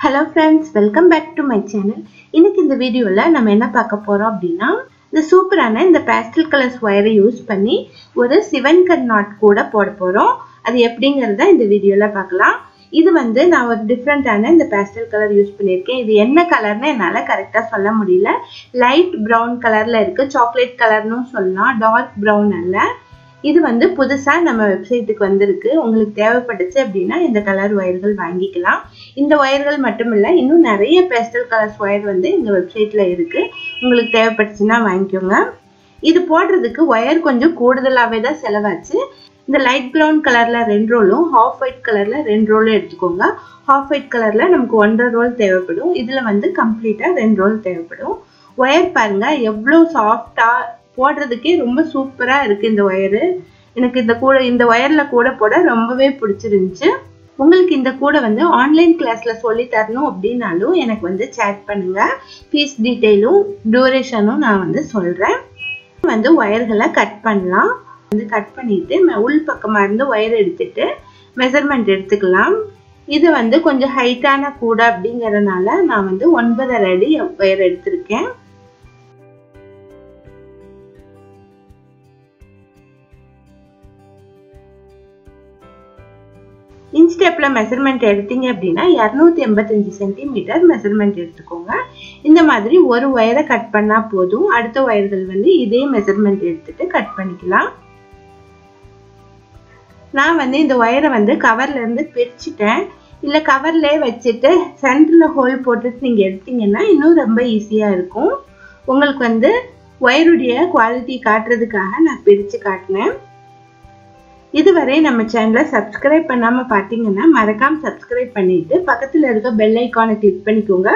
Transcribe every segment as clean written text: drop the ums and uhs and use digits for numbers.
Hello friends, welcome back to my channel. இன்னைக்கு இந்த வீடியோல நம்ம என்ன பார்க்க போறோம் அப்படினா இந்த சூப்பரான இந்த pastel colors wire யூஸ் பண்ணி ஒரு 7 cut knot கூட போட போறோம். அது எப்படிங்கறத இந்த வீடியோல பார்க்கலாம். இது வந்து நான் ஒரு டிஃபரண்டான இந்த pastel color யூஸ் பண்ணிருக்கேன். இது என்ன கலர்னு என்னால கரெக்ட்டா சொல்ல முடியல. லைட் brown கலர்ல இருக்கு. சாக்லேட் கலர்னு சொல்லலாம். டார்க் brown அல்ல. இது வந்து புதுசா நம்ம வெப்சைட்டுக்கு வந்திருக்கு. உங்களுக்கு தேவைப்பட்டுச்சு அப்படினா இந்த கலர் வயர்கள் வாங்கிக்கலாம். இந்த வயர்கள் மட்டும் இல்ல, இன்னும் நிறைய pastel colors wire வந்து இந்த வெப்சைட்ல இருக்கு. உங்களுக்கு தேவைப்பட்டுச்சுனா வாங்கிக்கோங்க. இது போடுறதுக்கு வயர் கொஞ்சம் கூடுதலாவே தான் செலவாச்சு. இந்த லைட் brown கலர்ல 2 ரோலும், half white கலர்ல 2 ரோலும் எடுத்துக்கோங்க. half white கலர்ல நமக்கு 1.5 ரோல் தேவைப்படும். இதுல வந்து கம்ப்ளீட்டா 2 ரோல் தேவைப்படும். வயர் பாருங்க எவ்வளவு சாஃப்ட்டா, போடுறதுக்கே ரொம்ப சூப்பரா இருக்கு இந்த வயர். எனக்கு இந்த வயர்ல கூட போட ரொம்பவே பிடிச்சிருந்துச்சு. உங்களுக்கு இந்த கூட வந்து ஆன்லைன் கிளாஸ்ல சொல்லி தரணும் அப்படினாலும் எனக்கு வந்து chat பண்ணுங்க. ஃபீஸ் டீடைலும் டியூரேஷனும் நான் வந்து சொல்றேன். வந்து வயர்களை கட் பண்ணலாம். வந்து கட் பண்ணிட்டு உள் பக்கமா இருந்து வயர் எடுத்துட்டு மெஷர்மென்ட் எடுத்துக்கலாம். இது வந்து கொஞ்சம் ஹைட்டான கூட அப்படிங்கறனால நான் வந்து 9.5 அடி வயர் எடுத்திருக்கேன். இன்ச் டேப்ல மெஷர்மென்ட் எடுத்தீங்க அப்படினா 285 சென்டிமீட்டர் மெஷர்மென்ட் எடுத்துக்கோங்க. இந்த மாதிரி ஒரு வயரை கட் பண்ணா போதும். அடுத்த வயர்கள் வந்து இதே மெஷர்மென்ட் எடுத்துட்டு கட் பண்ணிக்கலாம். நான் வந்து இந்த வயரை வந்து கவர்ல இருந்து பிரிச்சிட்டேன். இல்ல கவர்லயே வச்சிட்டு சென்டர்ல ஹோல் போட்டுட்டு நீங்க எடுத்தீங்கன்னா இன்னும் ரொம்ப ஈஸியா இருக்கும். உங்களுக்கு வந்து வயருடைய குவாலிட்டி காட்டுறதுக்காக நான் பிரிச்சு காட்டினேன். இதுவரை நம்ம சேனலை சப்ஸ்கிரைப் பண்ணாம பாத்தீங்கன்னா மறக்காம சப்ஸ்கிரைப் பண்ணிட்டு பக்கத்துல இருக்க பெல் ஐகானை கிளிக் பண்ணிக்கோங்க.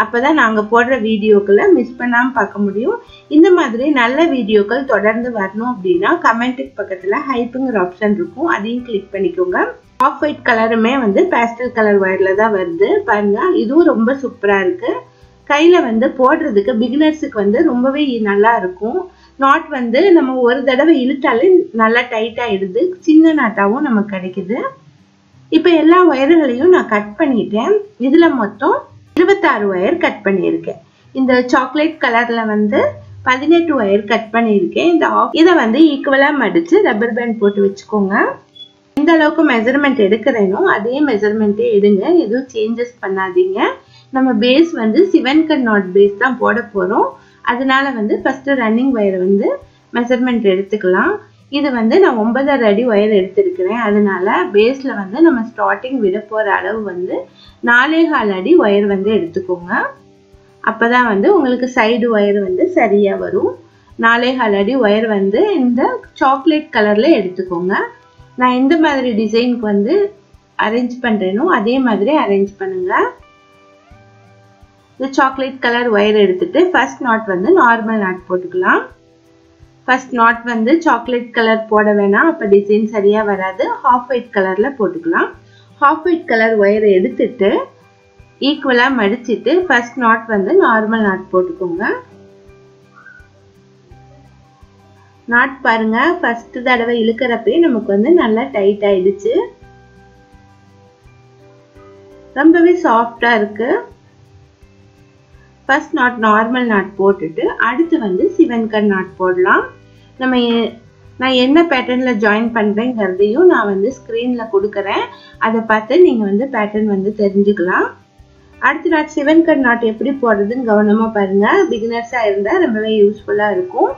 அப்பதான் நாங்க போடுற வீடியோக்களை மிஸ் பண்ணாம பார்க்க முடியும். இந்த மாதிரி நல்ல வீடியோக்கள் தொடர்ந்து வரணும் அப்படின்னா கமெண்ட்டுக்கு பக்கத்துல ஹைப்புங்கிற ஆப்ஷன் இருக்கும். அதையும் கிளிக் பண்ணிக்கோங்க. ஆஃப் ஒயிட் கலருமே வந்து பேஸ்டல் கலர் வயர்ல தான் வருது. பாருங்க, இதுவும் ரொம்ப சூப்பரா இருக்கு. கையில வந்து போடுறதுக்கு பிகினர்ஸுக்கு வந்து ரொம்பவே நல்லா இருக்கும். நாட் வந்து நம்ம ஒரு தடவை இழுத்தாலே நல்லா டைட் ஆயிடுது. சின்ன நாட்டாவும் நமக்கு கிடைக்குது. இப்ப எல்லா வயர்களையும் நான் கட் பண்ணிட்டேன். இதுல மொத்தம் 26 வயர் கட் பண்ணியிருக்கேன். இந்த சாக்லேட் கலர்ல வந்து 18 வயர் கட் பண்ணியிருக்கேன். இதை வந்து ஈக்குவலா மடிச்சு ரப்பர் பேண்ட் போட்டு வச்சுக்கோங்க. எந்த அளவுக்கு மெஷர்மெண்ட் எடுக்கிறேனோ அதே மெஷர்மெண்ட்டே எடுங்க. எதுவும் சேஞ்சஸ் பண்ணாதீங்க. நம்ம பேஸ் வந்து 7 cut knot பேஸ் தான் போட போறோம். அதனால வந்து ஃபர்ஸ்ட் ரன்னிங் வயர் வந்து மெஷர்மெண்ட் எடுத்துக்கலாம். இது வந்து நான் 9.5 அடி வயர் எடுத்திருக்கிறேன். அதனால பேஸ்ல வந்து நம்ம ஸ்டார்டிங் விட போற அளவு வந்து 4.25 அடி வயர் வந்து எடுத்துக்கோங்க. அப்பதான் வந்து உங்களுக்கு சைடு வயர் வந்து சரியா வரும். 4.25 அடி வயர் வந்து இந்த சாக்லேட் கலர்ல எடுத்துக்கோங்க. நான் எந்த மாதிரி டிசைனுக்கு வந்து அரேஞ்ச் பண்றேனோ அதே மாதிரி அரேஞ்ச் பண்ணுங்க. இந்த சாக்லேட் கலர் வயர் எடுத்துட்டு ஃபர்ஸ்ட் நாட் வந்து நார்மல் நாட் போட்டுக்கலாம். ஃபர்ஸ்ட் நாட் வந்து சாக்லேட் கலர் போட வேணாம், அப்ப டிசைன் சரியா வராது. ஹாஃப் ஒயிட் கலர்ல போட்டுக்கலாம். ஹாஃப் ஒயிட் கலர் வயர் எடுத்துட்டு ஈக்குவலா மடிச்சிட்டு ஃபர்ஸ்ட் நாட் வந்து நார்மல் நாட் போட்டுக்கோங்க. நாட் பாருங்க, ஃபர்ஸ்ட் தடவை இழுக்கிறப்பே நமக்கு வந்து நல்லா டைட் ஆயிடுச்சு. ரொம்பவே சாஃப்டா இருக்கு. ஃபர்ஸ்ட் நாட் நார்மல் நாட் போட்டுட்டு அடுத்து வந்து 7 cut knot போடலாம். நான் என்ன பேட்டர்ன்ல ஜாயின் பண்றேங்கிறதையும் நான் வந்து ஸ்கிரீன்ல கொடுக்கறேன். அதை பார்த்து நீங்க வந்து பேட்டர்ன் வந்து தெரிஞ்சுக்கலாம். அடுத்து நான் 7 cut knot எப்படி போடுறதுன்னு கவனமா பாருங்க. பிகினர்ஸா இருந்தா ரொம்பவே யூஸ்ஃபுல்லா இருக்கும்.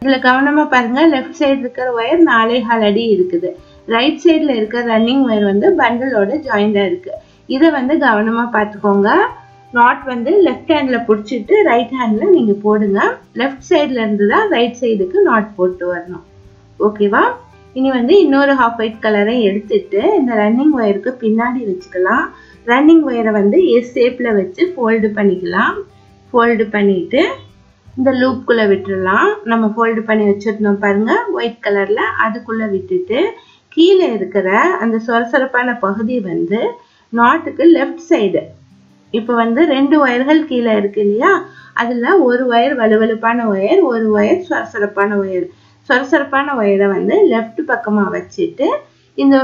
இதுல கவனமா பாருங்க. லெஃப்ட் சைடு இருக்கிற வயர் 4.25 அடி இருக்குது. ரைட் சைடுல இருக்கிற ரன்னிங் வயர் வந்து பண்டலோட ஜாயிண்டா இருக்கு. இதை வந்து கவனமா பார்த்துக்கோங்க. நாட் வந்து லெஃப்ட் ஹேண்ட்ல பிடிச்சிட்டு ரைட் ஹேண்ட்ல நீங்க போடுங்க. லெஃப்ட் சைடுல இருந்து தான் ரைட் சைடுக்கு நாட் போட்டு வரணும். ஓகேவா? இனி வந்து இன்னொரு ஹாஃப் ஒயிட் கலரை எடுத்துட்டு இந்த ரன்னிங் வயருக்கு பின்னாடி வச்சுக்கலாம். ரன்னிங் வயரை வந்து எஸ் ஷேப்ல வச்சு ஃபோல்டு பண்ணிக்கலாம். ஃபோல்டு பண்ணிட்டு இந்த லூப்குள்ள விட்டுறலாம். நம்ம ஃபோல்டு பண்ணி வச்சிருந்தோம் பாருங்க ஒயிட் கலர்ல, அதுக்குள்ள விட்டுட்டு கீழே இருக்கிற அந்த சொரசொரப்பான பகுதி வந்து நாட்டுக்கு லெஃப்ட் சைடு, இப்போ வந்து 2 வயர்கள் கீழே இருக்கு இல்லையா, அதுல ஒரு வயர் வலுவலுப்பான வயர், ஒரு வயர் சொரசொரப்பான வயர். சொரசொரப்பான வயரை வந்து லெஃப்ட் பக்கமா வச்சுட்டு இந்த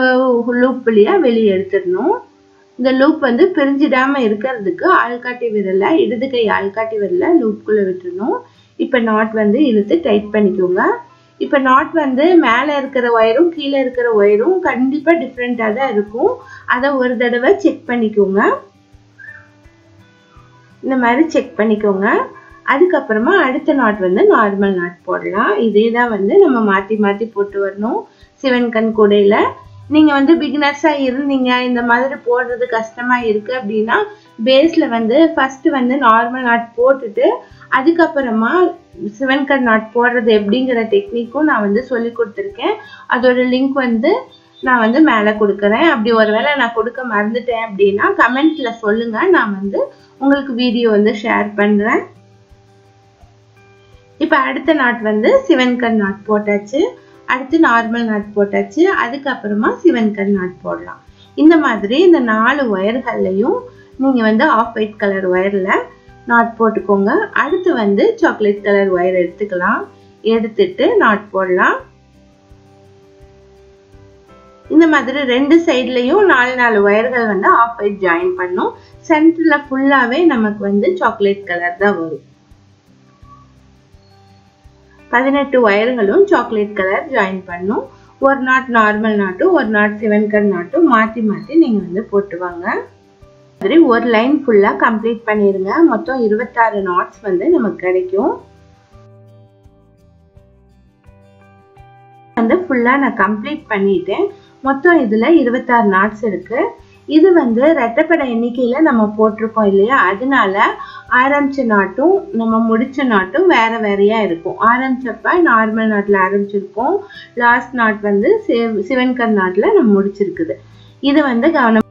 லூப் வழியா வெளியே எடுத்துடணும். இந்த லூப் வந்து பிரிஞ்சிடாம இருக்கிறதுக்கு ஆள்காட்டி விரலை இடது கை ஆள்காட்டி விரலை லூப்குள்ள விட்டுறணும். இப்ப நாட் வந்து இழுத்து டைட் பண்ணிக்கோங்க. இப்ப நாட் வந்து மேல இருக்கிற ஒயரும் கீழே இருக்கிற ஒயரும் கண்டிப்பா டிஃப்ரெண்டா தான் இருக்கும். அதை ஒரு தடவை செக் பண்ணிக்கோங்க. இந்த மாதிரி செக் பண்ணிக்கோங்க. அதுக்கப்புறமா அடுத்த நாட் வந்து நார்மல் நாட் போடலாம். இதே தான் வந்து நம்ம மாத்தி மாத்தி போட்டு வரணும். சிவன் கண் கூடையில நீங்க வந்து பிகினர்ஸா இருந்தீங்க, இந்த மாதிரி போடுறது கஷ்டமா இருக்கு அப்படின்னா பேஸ்ல வந்து ஃபர்ஸ்ட் வந்து நார்மல் நாட் போட்டுட்டு அதுக்கப்புறமா சிவன் கண் நாட் போடுறது எப்படிங்கிற டெக்னிக்கும் நான் வந்து சொல்லி கொடுத்துருக்கேன். அதோட லிங்க் வந்து நான் வந்து மேலே கொடுக்குறேன். அப்படி ஒருவேளை நான் கொடுக்க மறந்துட்டேன் அப்படின்னா கமெண்ட்ல சொல்லுங்க, நான் வந்து உங்களுக்கு வீடியோ வந்து ஷேர் பண்றேன். இப்ப அடுத்த நாட் வந்து சிவன் கண் நாட் போட்டாச்சு. அடுத்து நார்மல் நாட் போட்டாச்சு. அதுக்கப்புறமா சிவன் கண் நாட் போடலாம். இந்த மாதிரி இந்த 4 ஒயர்கள்லையும் நீங்க வந்து ஆஃப் ஒயிட் கலர் ஒயர்ல நாட் போட்டுக்கோங்க. அடுத்து வந்து சாக்லேட் கலர் ஒயர் எடுத்துக்கலாம். எடுத்துட்டு நாட் போடலாம். இந்த மாதிரி 2 சைட்லயும் 4 ஒயர்கள் வந்து ஆஃப் ஒயிட் ஜாயின் பண்ணும். சென்டர்ல ஃபுல்லாவே நமக்கு வந்து சாக்லேட் கலர் தான் வரும். 18 ஒயர்களும் சாக்லேட் கலர் ஜாயின் பண்ணும். ஒரு நாட் நார்மல் நாட்டும் ஒரு நாட் சிவன் கண் நாட்டும் மாத்தி மாத்தி நீங்க வந்து போட்டுவாங்க. மாதிரி ஒரு லைன் ஃபுல்லா கம்ப்ளீட் பண்ணிருங்க. மொத்தம் 26 நாட்ஸ் வந்து நமக்கு கிடைக்கும். வந்து ஃபுல்லா நான் கம்ப்ளீட் பண்ணிட்டேன். மொத்தம் இதுல 26 நாட்ஸ் இருக்கு. இது வந்து ரெட்டப்படை எண்ணிக்கையில நம்ம போட்டிருக்கோம் இல்லையா, அதனால ஆரம்பிச்ச நாட்டும் நம்ம முடிச்ச நாட்டும் வேற வேறையா இருக்கும். ஆரம்பிச்சப்ப நார்மல் நாட்ல ஆரம்பிச்சிருக்கோம், லாஸ்ட் நாட் வந்து சிவன் கண் நாட்ல நம்ம முடிச்சிருக்குது. இது வந்து கவனம்.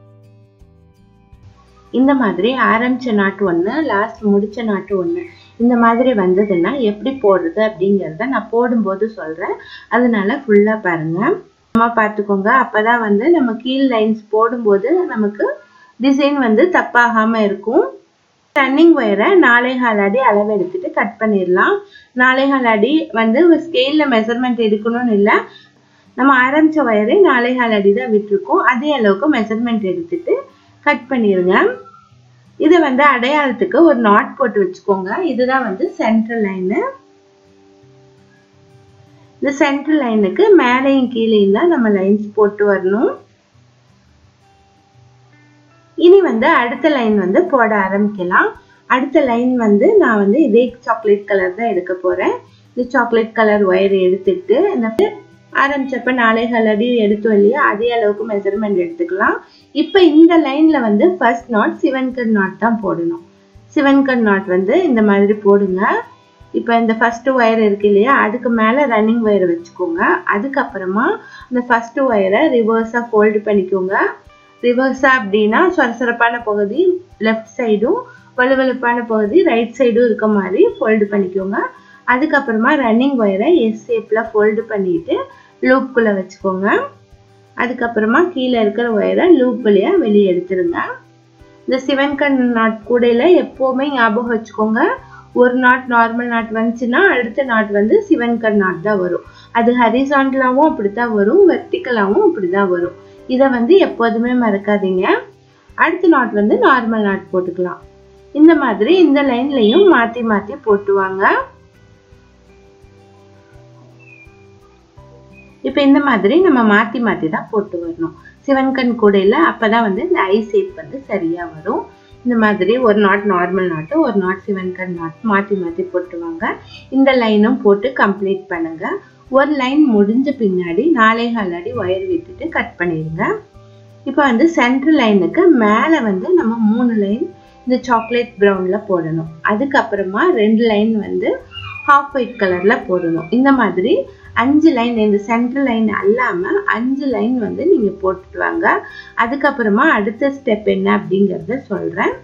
இந்த மாதிரி ஆரம்பிச்ச நாட்டு ஒண்ணு, லாஸ்ட் முடிச்ச நாட்டு ஒண்ணு, இந்த மாதிரி வந்ததுன்னா எப்படி போடுறது அப்படிங்கறத நான் போடும்போது சொல்றேன். அதனால ஃபுல்லா பாருங்க, பார்த்துக்கோங்க. அப்பதான் வந்து நம்ம கீழ் லைன்ஸ் போடும்போது நமக்கு டிசைன் வந்து தப்பாகாம இருக்கும். ரன்னிங் ஒயரை 4.25 அடி அளவு எடுத்துட்டு கட் பண்ணிடலாம். 4.25 அடி வந்து ஸ்கேல்ல மெஷர்மெண்ட் எடுக்கணும்னு இல்லை, நம்ம ஆரம்பிச்ச ஒயரை 4.25 அடி தான் விட்டுருக்கோம். அதே அளவுக்கு மெஷர்மெண்ட் எடுத்துட்டு கட் பண்ணிருங்க. இதை வந்து அடையாளத்துக்கு ஒரு நாட் போட்டு வச்சுக்கோங்க. இதுதான் வந்து சென்ட்ரல் லைனு. இந்த சென்ட்ரல் லைனுக்கு மேலையும் கீழையும் தான் நம்ம லைன்ஸ் போட்டு வரணும். இனி வந்து அடுத்த லைன் வந்து போட ஆரம்பிக்கலாம். அடுத்த லைன் வந்து நான் வந்து இதே சாக்லேட் கலர் தான் எடுக்க போறேன். இந்த சாக்லேட் கலர் ஒயர் எடுத்துட்டு இந்த ஆரம்பிச்சப்ப 4.25 அடி எடுத்தோம் இல்லையா, அதே அளவுக்கு மெஷர்மெண்ட் எடுத்துக்கலாம். இப்ப இந்த லைன்ல வந்து ஃபர்ஸ்ட் நாட் சிவன் கண் நாட் தான் போடணும். சிவன் கண் நாட் வந்து இந்த மாதிரி போடுங்க. இப்ப இந்த ஃபர்ஸ்ட் ஒயர் இருக்கு இல்லையா, அதுக்கு மேல ரன்னிங் ஒயர் வச்சுக்கோங்க. அதுக்கப்புறமா இந்த ஃபர்ஸ்ட் ஒயரை ரிவர்ஸா ஃபோல்டு பண்ணிக்கோங்க. ரிவர்ஸா அப்படின்னா சொரசொரப்பான பகுதி லெஃப்ட் சைடும் வலுவலுப்பான பகுதி ரைட் சைடும் இருக்க மாதிரி ஃபோல்டு பண்ணிக்கோங்க. அதுக்கப்புறமா ரன்னிங் ஒயரை எஸ் ஷேப்ல ஃபோல்டு பண்ணிட்டு லூப்குள்ள வச்சுக்கோங்க. அதுக்கப்புறமா கீழே இருக்கிற ஒயரை லூப் வழியா வெளியே எடுத்துருங்க. இந்த சிவன் கண் நாட் கூடையில எப்பவுமே ஞாபகம் வச்சுக்கோங்க, ஒரு நாட் நார்மல் நாட் வந்துச்சுன்னா அடுத்த நாட் வந்து சிவன் கண் நாட் தான் வரும். அது ஹரிசாண்டலாவும் அப்படித்தான் வரும், வெர்டிகலாவும் அப்படிதான் வரும். இதை வந்து எப்போதுமே மறக்காதீங்க. அடுத்த நாட் வந்து நார்மல் நாட் போட்டுக்கலாம். இந்த மாதிரி இந்த லைன்லயும் மாத்தி மாத்தி போட்டுவாங்க. இப்ப இந்த மாதிரி நம்ம மாத்தி மாத்தி தான் போட்டு வரணும் சிவன் கண் கூடையில. அப்பதான் வந்து இந்த ஐ ஷேப் வந்து சரியா வரும். இந்த மாதிரி ஒரு நாட் நார்மல் நாட்டு ஒரு நாட் சிவன் கண் நாட் மாத்தி மாத்தி போட்டுவாங்க. இந்த லைனும் போட்டு கம்ப்ளீட் பண்ணுங்க. ஒரு லைன் முடிஞ்ச பின்னாடி 4.25 அடி ஒயர் விட்டுட்டு கட் பண்ணிடுங்க. இப்போ வந்து சென்ட்ரல் லைனுக்கு மேல வந்து நம்ம 3 லைன் இந்த சாக்லேட் ப்ரௌன்ல போடணும். அதுக்கப்புறமா 2 லைன் வந்து ஹாஃப் ஒயிட் கலர்ல போடணும். இந்த மாதிரி 5 லைன், இந்த சென்ட்ரல் லைன் அல்லாம 5 லைன் வந்து நீங்க போட்டுட்டு வாங்க. அதுக்கப்புறமா அடுத்த ஸ்டெப் என்ன அப்படிங்கறத சொல்றேன்.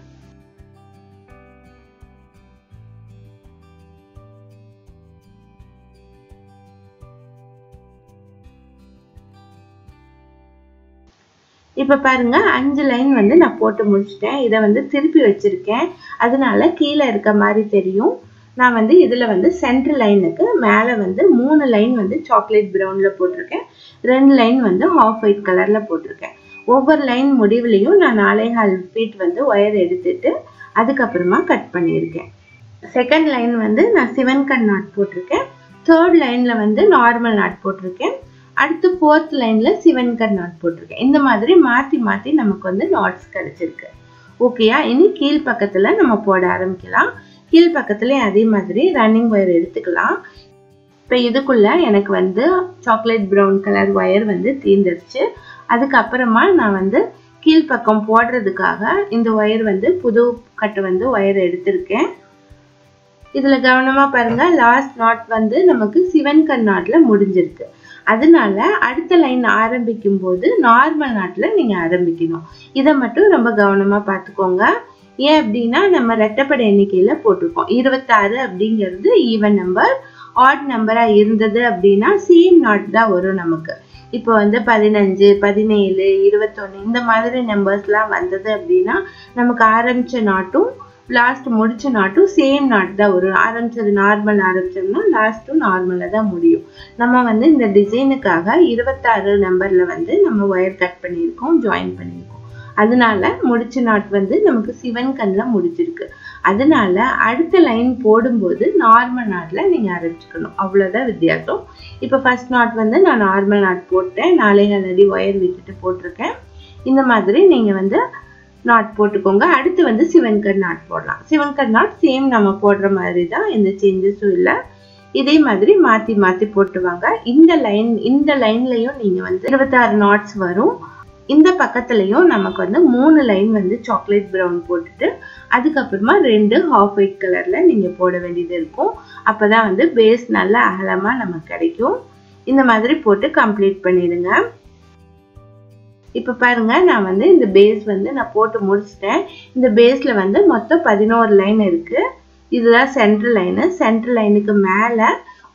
இப்ப பாருங்க 5 லைன் வந்து நான் போட்டு முடிச்சிட்டேன். இதை வந்து திருப்பி வச்சிருக்கேன், அதனால கீழே இருக்க மாதிரி தெரியும். நான் வந்து இதுல வந்து சென்ட்ரல் லைனுக்கு மேல வந்து 3 லைன் வந்து சாக்லேட் ப்ரௌன்ல போட்டிருக்கேன், 2 லைன் வந்து ஹாஃப் ஒயிட் கலர்ல போட்டிருக்கேன். ஒவ்வொரு லைன் முடிவுலையும் நான் 4.5 ஃபீட் வந்து ஒயர் எடுத்துட்டு அதுக்கப்புறமா கட் பண்ணியிருக்கேன். செகண்ட் லைன் வந்து நான் சிவன் கண் நாட் போட்டிருக்கேன். தேர்ட் லைன்ல வந்து நார்மல் நாட் போட்டிருக்கேன். அடுத்து ஃபோர்த் லைன்ல சிவன் கண் நாட் போட்டிருக்கேன். இந்த மாதிரி மாத்தி மாத்தி நமக்கு வந்து நாட்ஸ் கிடைச்சிருக்கு. ஓகேயா? இனி கீழ் பக்கத்துல நம்ம போட ஆரம்பிக்கலாம். கீழ் பக்கத்துலயும் அதே மாதிரி ரன்னிங் ஒயர் எடுத்துக்கலாம். இப்போ இதுக்குள்ள எனக்கு வந்து சாக்லேட் ப்ரௌன் கலர் ஒயர் வந்து தீர்ந்துருச்சு. அதுக்கப்புறமா நான் வந்து கீழ்ப்பக்கம் போடுறதுக்காக இந்த ஒயர் வந்து புது கட்டு வந்து ஒயர் எடுத்திருக்கேன். இதுல கவனமா பாருங்க, லாஸ்ட் நாட் வந்து நமக்கு சிவன் கண் நாட்ல முடிஞ்சிருக்கு. அதனால அடுத்த லைன் ஆரம்பிக்கும் போது நார்மல் நாட்ல நீங்க ஆரம்பிக்கணும். இதை மட்டும் ரொம்ப கவனமா பார்த்துக்கோங்க. ஏன் அப்படின்னா நம்ம ரெட்டப்படை எண்ணிக்கையில போட்டிருக்கோம். 26 அப்படிங்கிறது ஈவன் நம்பர். ஆட் நம்பரா இருந்தது அப்படின்னா சேம் நாட் தான் வரும் நமக்கு. இப்போ வந்து 15, 17, 21 இந்த மாதிரி நம்பர்ஸ்லாம் வந்தது அப்படின்னா நமக்கு ஆரம்பிச்ச நாட்டும் லாஸ்ட் முடிச்ச நாட்டும் சேம் நாட் தான் வரும். ஆரம்பிச்சது நார்மல் ஆரம்பிச்சோம்னா லாஸ்ட்டும் நார்மலா தான் முடியும். நம்ம வந்து இந்த டிசைனுக்காக 26 நம்பர்ல வந்து நம்ம ஒயர் கட் பண்ணியிருக்கோம், ஜாயின் பண்ணியிருக்கோம். அதனால முடிச்ச நாட் வந்து நமக்கு சிவன் கண்ல முடிச்சிருக்கு. அதனால அடுத்த லைன் போடும்போது நார்மல் நாட்ல நீங்க ஆரம்பிச்சுக்கணும். அவ்வளவுதான் வித்தியாசம். இப்ப ஃபர்ஸ்ட் நாட் வந்து நான் நார்மல் நாட் போட்டேன். 4.5 அடி ஒயர் விட்டுட்டு போட்டிருக்கேன். இந்த மாதிரி நீங்க வந்து நாட் போட்டுக்கோங்க. அடுத்து வந்து சிவன் கண் நாட் போடலாம். சிவன் கண் நாட் சேம் நம்ம போடுற மாதிரி தான், எந்த சேஞ்சஸும் இல்லை. இதே மாதிரி மாத்தி மாத்தி போட்டுவாங்க. இந்த லைன்லயும் நீங்க வந்து 26 நாட்ஸ் வரும். இந்த பக்கத்துலயும் நமக்கு வந்து 3 லைன் வந்து சாக்லேட் ப்ரௌன் போட்டுட்டு அதுக்கப்புறமா 2 ஹாஃப் ஒயிட் கலர்ல நீங்க போட வேண்டியது இருக்கும். அப்பதான் வந்து பேஸ் நல்லா அகலமா நமக்கு கிடைக்கும். இந்த மாதிரி போட்டு கம்ப்ளீட் பண்ணிடுங்க. இப்ப பாருங்க, நான் வந்து இந்த பேஸ் வந்து நான் போட்டு முடிச்சிட்டேன். இந்த பேஸ்ல வந்து மொத்தம் 11 லைன் இருக்கு. இதுதான் சென்ட்ரல் லைனு. சென்ட்ரல் லைனுக்கு மேல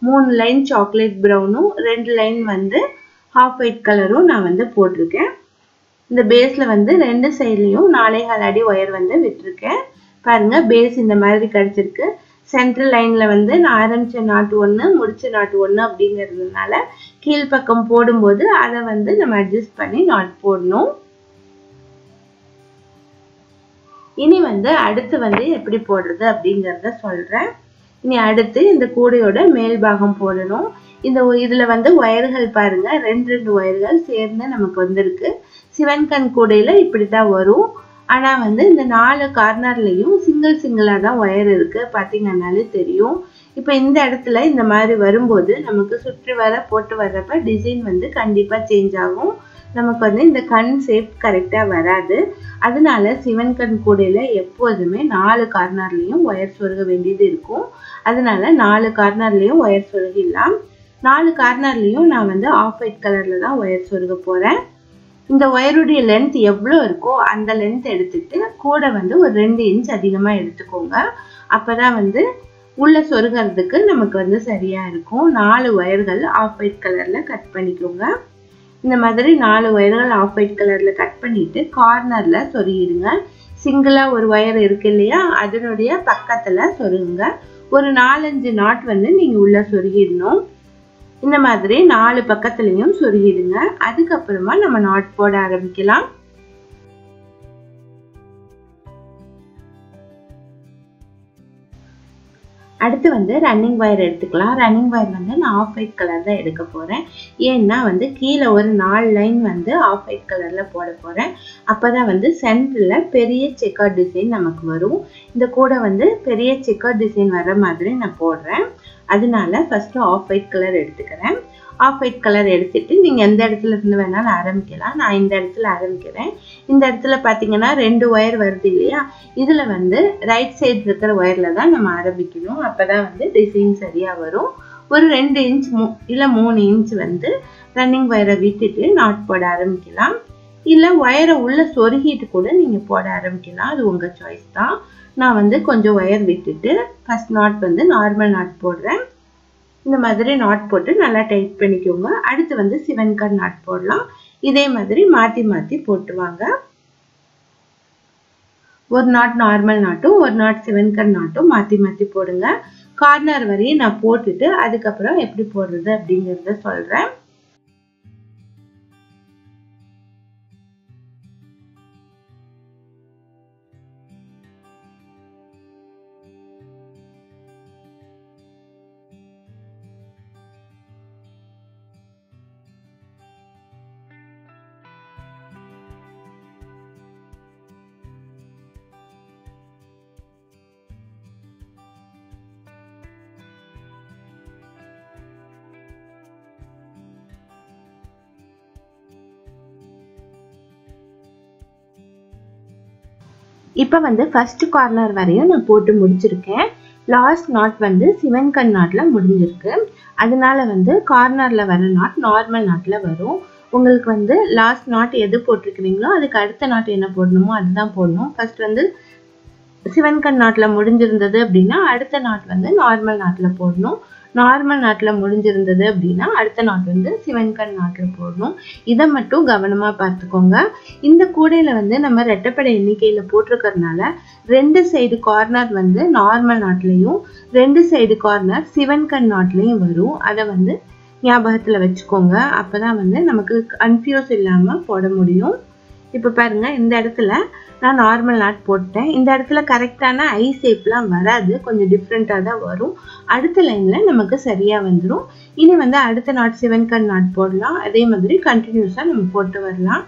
3 லைன் சாக்லேட் ப்ரௌனும் 2 லைன் வந்து ஹாஃப் ஒயிட் கலரும் நான் வந்து போட்டிருக்கேன். இந்த பேஸ்ல வந்து 2 சைட்லயும் 4.5 அடி ஒயர் வந்து விட்டுருக்கேன். பாருங்க, பேஸ் இந்த மாதிரி கிடைச்சிருக்கு. சென்ட்ரல் லைன்ல வந்து நான் ஆரம்பிச்ச நாட் 1 முடிச்ச நாட் 1 அப்படிங்கிறதுனால கீழ்ப்பக்கம் போடும்போது அதை வந்து நம்ம அட்ஜஸ்ட் பண்ணி நாட் போடணும். இனி வந்து அடுத்து வந்து எப்படி போடுறது அப்படிங்கறத சொல்றேன். இனி அடுத்து இந்த கூடையோட மேல் பாகம் போடணும். இதுல வந்து ஒயர்கள் பாருங்க, 2 ஒயர்கள் சேர்ந்து நமக்கு வந்திருக்கு. சிவன் கண் கூடையில இப்படித்தான் வரும். ஆனா வந்து இந்த 4 கார்னர்லயும் சிங்கிளா தான் ஒயர் இருக்கு, பாத்தீங்கன்னாலே தெரியும். இப்ப இந்த இடத்துல இந்த மாதிரி வரும்போது நமக்கு சுற்றி வர போட்டு வர்றப்ப டிசைன் வந்து கண்டிப்பா சேஞ்ச் ஆகும். நமக்கு வந்து இந்த கண் ஷேப் கரெக்டா வராது. அதனால சிவன் கண் கூடையில எப்போதுமே 4 கார்னர்லயும் ஒயர் சொருக வேண்டியது இருக்கும். அதனால 4 கார்னர்லயும் ஒயர் சொருகிடலாம். 4 கார்னர்லயும் நான் வந்து ஆஃப் ஒயிட் கலர்ல தான் ஒயர் சொருக போறேன். இந்த ஒயருடைய லென்த் எவ்வளோ இருக்கோ அந்த லென்த் எடுத்துட்டு கூட வந்து ஒரு 2 இன்ச் அதிகமா எடுத்துக்கோங்க. அப்பதான் வந்து உள்ள சொருகிறதுக்கு நமக்கு வந்து சரியா இருக்கும். 4 ஒயர்கள் ஆஃப் ஒயிட் கலர்ல கட் பண்ணிக்கோங்க. இந்த மாதிரி 4 ஒயர்கள் ஆஃப் ஒயிட் கலர்ல கட் பண்ணிட்டு கார்னர்ல சொருகிடுங்க. சிங்கிளா ஒரு ஒயர் இருக்கு இல்லையா, அதனுடைய பக்கத்துல சொருகுங்க. ஒரு 4-5 நாட் வந்து நீங்க உள்ள சொருகிடணும். இந்த மாதிரி 4 பக்கத்துலயும் சொருகிடுங்க. அதுக்கப்புறமா நம்ம நாட் போட ஆரம்பிக்கலாம். அடுத்து வந்து ரன்னிங் ஒயர் எடுத்துக்கலாம். ரன்னிங் ஒயர் வந்து நான் ஆஃப் ஒயிட் கலர் தான் எடுக்க போறேன். ஏன்னா வந்து கீழே ஒரு 4 லைன் வந்து ஆஃப் ஒயிட் கலர்ல போட போறேன். அப்பதான் வந்து சென்டர்ல பெரிய செக்கர் டிசைன் நமக்கு வரும். இந்த கூட வந்து பெரிய செக்கர் டிசைன் வர மாதிரி நான் போடுறேன். அதனால ஃபர்ஸ்ட் ஆஃப் ஒயிட் கலர் எடுத்துக்கிறேன். ஆஃப் ஒயிட் கலர் எடுத்துட்டு நீங்க எந்த இடத்துல இருந்து வேணாலும் ஆரம்பிக்கலாம். நான் இந்த இடத்துல ஆரம்பிக்கிறேன். இந்த இடத்துல பாத்தீங்கன்னா 2 ஒயர் வருது இல்லையா, இதுல வந்து ரைட் சைடு இருக்கிற ஒயர்ல தான் நம்ம ஆரம்பிக்கணும். அப்பதான் வந்து டிசைன் சரியா வரும். ஒரு 2 இன்ச் இல்ல 3 இன்ச் வந்து ரன்னிங் ஒயரை விட்டுட்டு நாட் போட ஆரம்பிக்கலாம். இல்ல ஒயரை உள்ள சொருகிட்டு கூட நீங்க போட ஆரம்பிக்கலாம். அது உங்க சாய்ஸ் தான். நான் வந்து கொஞ்சம் ஒயர் விட்டுட்டு ஃபர்ஸ்ட் நாட் வந்து நார்மல் நாட் போடுறேன். இந்த மாதிரி நாட் போட்டு நல்லா டைட் பண்ணிக்கோங்க. அடுத்து வந்து சிவன் கண் நாட் போடலாம். இதே மாதிரி மாத்தி மாத்தி போட்டுவாங்க. ஒரு நாட் நார்மல் நாட்டும் ஒரு நாட் சிவன் கண் நாட்டும் மாத்தி மாத்தி போடுங்க. கார்னர் வரையும் நான் போட்டுட்டு அதுக்கப்புறம் எப்படி போடுறது அப்படிங்கறத சொல்றேன். இப்போ வந்து ஃபர்ஸ்ட் கார்னர் வரையும் நான் போட்டு முடிச்சிருக்கேன். லாஸ்ட் நாட் வந்து சிவன் கண் நாட்டில் முடிஞ்சிருக்கு. அதனால வந்து கார்னரில் வர நாட் நார்மல் நாட்டில் வரும். உங்களுக்கு வந்து லாஸ்ட் நாட் எது போட்டிருக்கிறீங்களோ அதுக்கு அடுத்த நாட் என்ன போடணுமோ அதுதான் போடணும். ஃபர்ஸ்ட் வந்து சிவன் கண் நாட்டில் முடிஞ்சிருந்தது அப்படின்னா அடுத்த நாட் வந்து நார்மல் நாட்டில் போடணும். நார்மல் நாட்டில் முடிஞ்சிருந்தது அப்படின்னா அடுத்த நாட் வந்து சிவன் கண் நாட்டில் போடணும். இதை மட்டும் கவனமாக பார்த்துக்கோங்க. இந்த கூடையில் வந்து நம்ம ரெட்டைப்படை எண்ணிக்கையில் போட்டிருக்கிறதுனால 2 சைடு கார்னர் வந்து நார்மல் நாட்லையும் 2 சைடு கார்னர் சிவன் கண் நாட்லையும் வரும். அதை வந்து ஞாபகத்தில் வச்சுக்கோங்க. அப்போ தான் வந்து நமக்கு கன்ஃபியூஸ் இல்லாமல் போட முடியும். இப்போ பாருங்க, இந்த இடத்துல நான் நார்மல் நாட் போட்டேன். இந்த இடத்துல கரெக்டான ஐ ஷேப்லாம் வராது, கொஞ்சம் டிஃப்ரெண்ட்டாக தான் வரும். அடுத்த லைனில் நமக்கு சரியாக வந்துடும். இனி வந்து அடுத்த நாட் சிவன் கண் நாட் போடலாம். அதே மாதிரி கண்டினியூஸாக நம்ம போட்டு வரலாம்.